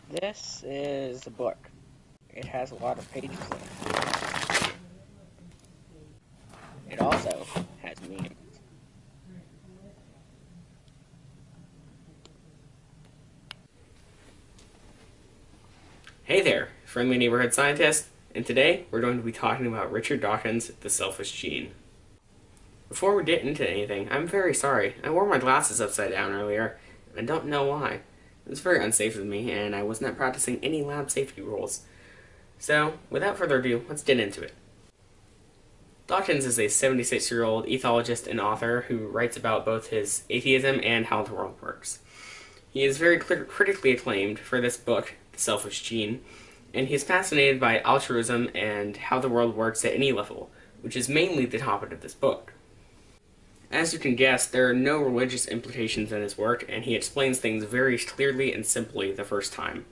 This is a book. It has a lot of pages in it. It also has memes. Hey there, friendly neighborhood scientist, and today we're going to be talking about Richard Dawkins' The Selfish Gene. Before we get into anything, I'm very sorry. I wore my glasses upside down earlier, and I don't know why. It was very unsafe of me, and I was not practicing any lab safety rules. So, without further ado, let's get into it. Dawkins is a 76-year-old ethologist and author who writes about both his atheism and how the world works. He is very critically acclaimed for this book, The Selfish Gene, and he is fascinated by altruism and how the world works at any level, which is mainly the topic of this book. As you can guess, there are no religious implications in his work, and he explains things very clearly and simply the first time.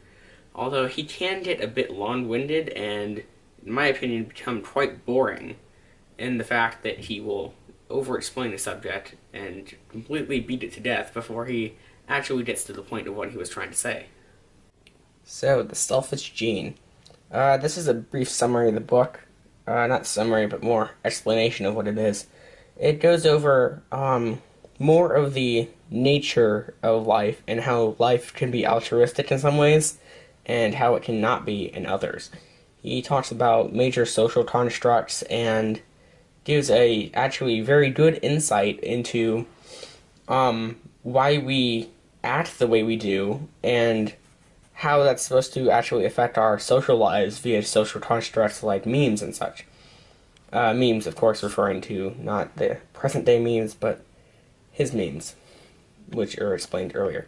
Although he can get a bit long-winded and, in my opinion, become quite boring in the fact that he will over-explain the subject and completely beat it to death before he actually gets to the point of what he was trying to say. So, The Selfish Gene. This is a brief summary of the book. Not summary, but more explanation of what it is. It goes over more of the nature of life and how life can be altruistic in some ways and how it cannot be in others. He talks about major social constructs and gives a actually very good insight into why we act the way we do and how that's supposed to actually affect our social lives via social constructs like memes and such. Memes, of course, referring to not the present day memes, but his memes, which are explained earlier.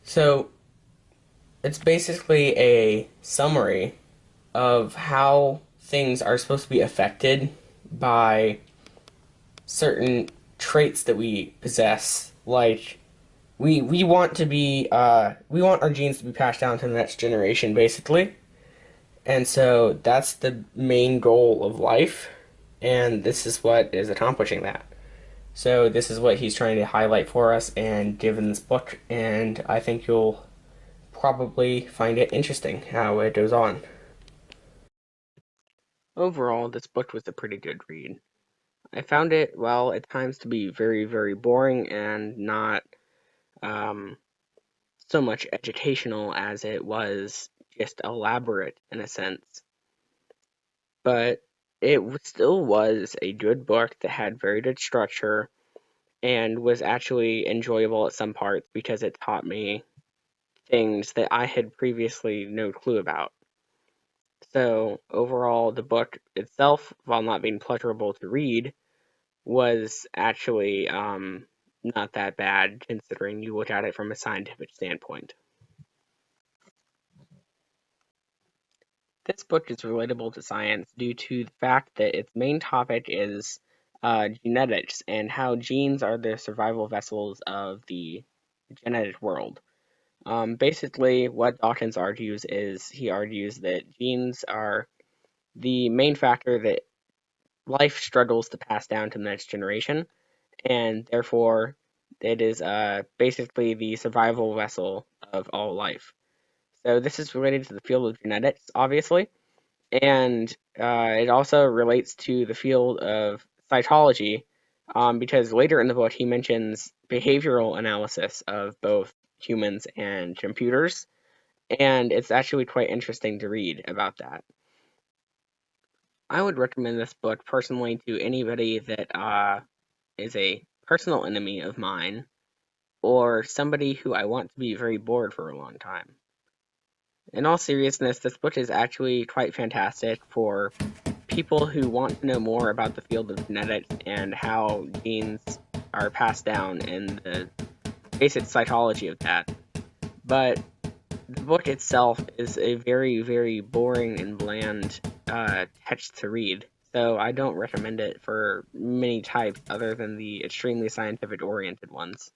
So, it's basically a summary of how things are supposed to be affected by certain traits that we possess. Like, we want to be, we want our genes to be passed down to the next generation, basically. And so that's the main goal of life, and this is what is accomplishing that. So this is what he's trying to highlight for us and give in this book, and I think you'll probably find it interesting how it goes on. Overall, this book was a pretty good read. I found it, well, at times to be very, very boring and not um, so much educational as it was just elaborate in a sense. But it still was a good book that had very good structure and was actually enjoyable at some parts because it taught me things that I had previously no clue about. So, overall, the book itself, while not being pleasurable to read, was actually not that bad considering you look at it from a scientific standpoint. This book is relatable to science due to the fact that its main topic is genetics and how genes are the survival vessels of the genetic world. Basically, what Dawkins argues is he argues that genes are the main factor that life struggles to pass down to the next generation, and therefore it is basically the survival vessel of all life. So this is related to the field of genetics, obviously, and it also relates to the field of cytology, because later in the book he mentions behavioral analysis of both humans and computers, and it's actually quite interesting to read about that. I would recommend this book personally to anybody that is a personal enemy of mine or somebody who I want to be very bored for a long time. In all seriousness, this book is actually quite fantastic for people who want to know more about the field of genetics and how genes are passed down and the basic psychology of that. But the book itself is a very, very boring and bland text to read, so I don't recommend it for many types other than the extremely scientific oriented ones.